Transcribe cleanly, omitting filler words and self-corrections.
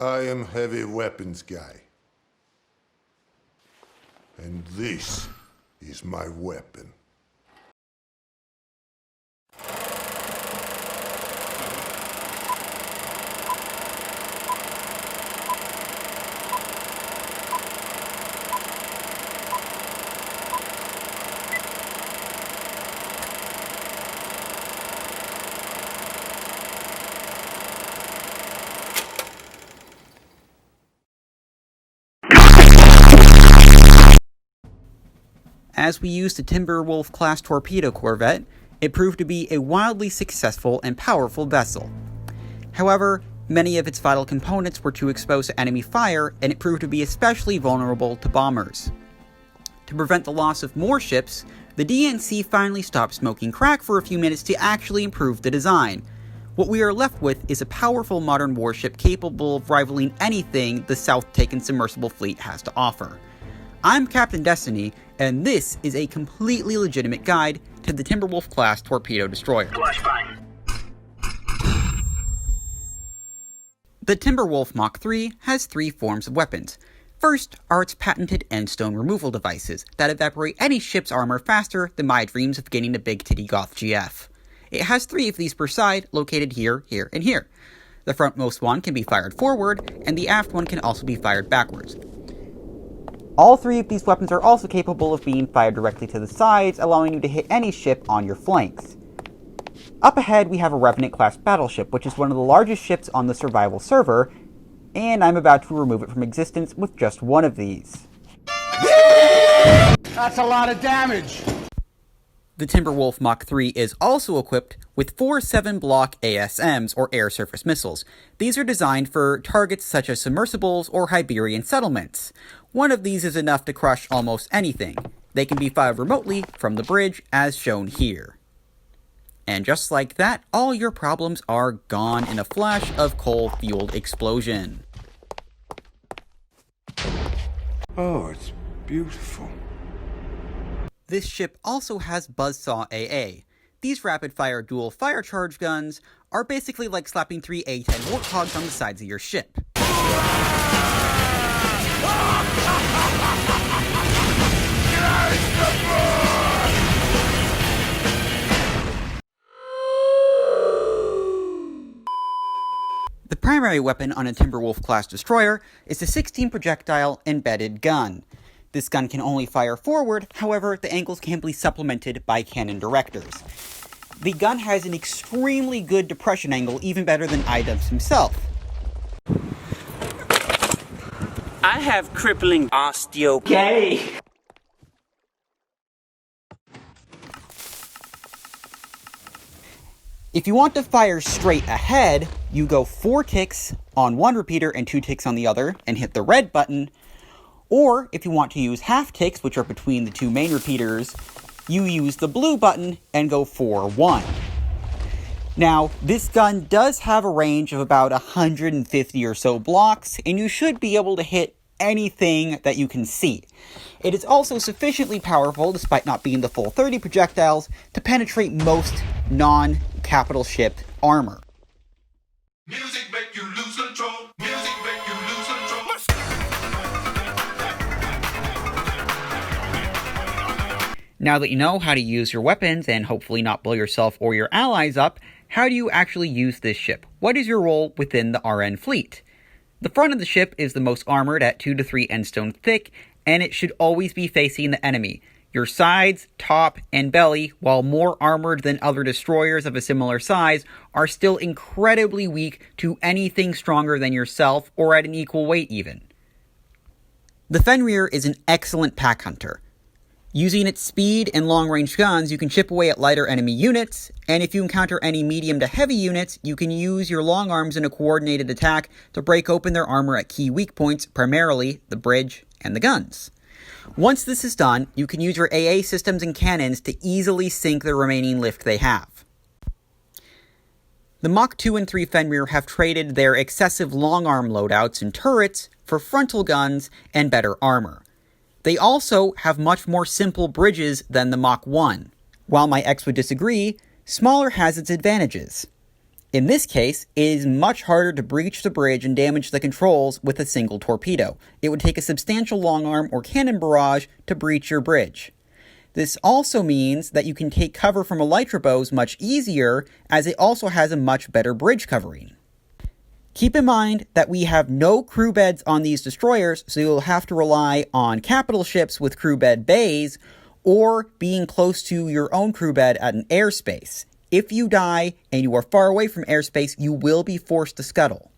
I am heavy weapons guy. And this is my weapon. As we used the Timberwolf class torpedo corvette, it proved to be a wildly successful and powerful vessel. However, many of its vital components were too exposed to enemy fire, and it proved to be especially vulnerable to bombers. To prevent the loss of more ships, the DNC finally stopped smoking crack for a few minutes to actually improve the design. What we are left with is a powerful modern warship capable of rivaling anything the South-taken submersible fleet has to offer. I'm Captain Destiny, and this is a completely legitimate guide to the Timberwolf class torpedo destroyer. The Timberwolf Mach 3 has three forms of weapons. First are its patented endstone removal devices that evaporate any ship's armor faster than my dreams of getting a big titty goth GF. It has three of these per side, located here, here, and here. The frontmost one can be fired forward, and the aft one can also be fired backwards. All three of these weapons are also capable of being fired directly to the sides, allowing you to hit any ship on your flanks. Up ahead, we have a Revenant-class battleship, which is one of the largest ships on the survival server, and I'm about to remove it from existence with just one of these. That's a lot of damage! The Timberwolf Mach 3 is also equipped with 4 7-block ASMs, or air surface missiles. These are designed for targets such as submersibles or Iberian settlements. One of these is enough to crush almost anything. They can be fired remotely from the bridge, as shown here. And just like that, all your problems are gone in a flash of coal-fueled explosion. Oh, it's beautiful. This ship also has Buzzsaw AA. These rapid-fire dual fire charge guns are basically like slapping 3 A-10 Warthogs on the sides of your ship. The primary weapon on a Timberwolf-class destroyer is a 16-projectile embedded gun. This gun can only fire forward, however, the angles can be supplemented by cannon directors. The gun has an extremely good depression angle, even better than IDubbbz himself. I have crippling osteo. If you want to fire straight ahead, you go 4 ticks on one repeater and 2 ticks on the other, and hit the red button. Or, if you want to use half ticks, which are between the two main repeaters, you use the blue button and go 4-1. Now, this gun does have a range of about 150 or so blocks, and you should be able to hit anything that you can see. It is also sufficiently powerful, despite not being the full 30 projectiles, to penetrate most non-capital ship armor. Music make you lose control. Music make you lose control. Now that you know how to use your weapons and hopefully not blow yourself or your allies up, how do you actually use this ship? What is your role within the RN fleet? The front of the ship is the most armored at 2 to 3 endstone thick, and it should always be facing the enemy. Your sides, top, and belly, while more armored than other destroyers of a similar size, are still incredibly weak to anything stronger than yourself or at an equal weight even. The Fenrir is an excellent pack hunter. Using its speed and long-range guns, you can chip away at lighter enemy units, and if you encounter any medium to heavy units, you can use your long arms in a coordinated attack to break open their armor at key weak points, primarily the bridge and the guns. Once this is done, you can use your AA systems and cannons to easily sink the remaining lift they have. The Mach 2 and 3 Fenrir have traded their excessive long-arm loadouts and turrets for frontal guns and better armor. They also have much more simple bridges than the Mach 1. While my ex would disagree, smaller has its advantages. In this case, it is much harder to breach the bridge and damage the controls with a single torpedo. It would take a substantial long arm or cannon barrage to breach your bridge. This also means that you can take cover from elytra bows much easier, as it also has a much better bridge covering. Keep in mind that we have no crew beds on these destroyers, so you'll have to rely on capital ships with crew bed bays, or being close to your own crew bed at an airspace. If you die and you are far away from airspace, you will be forced to scuttle.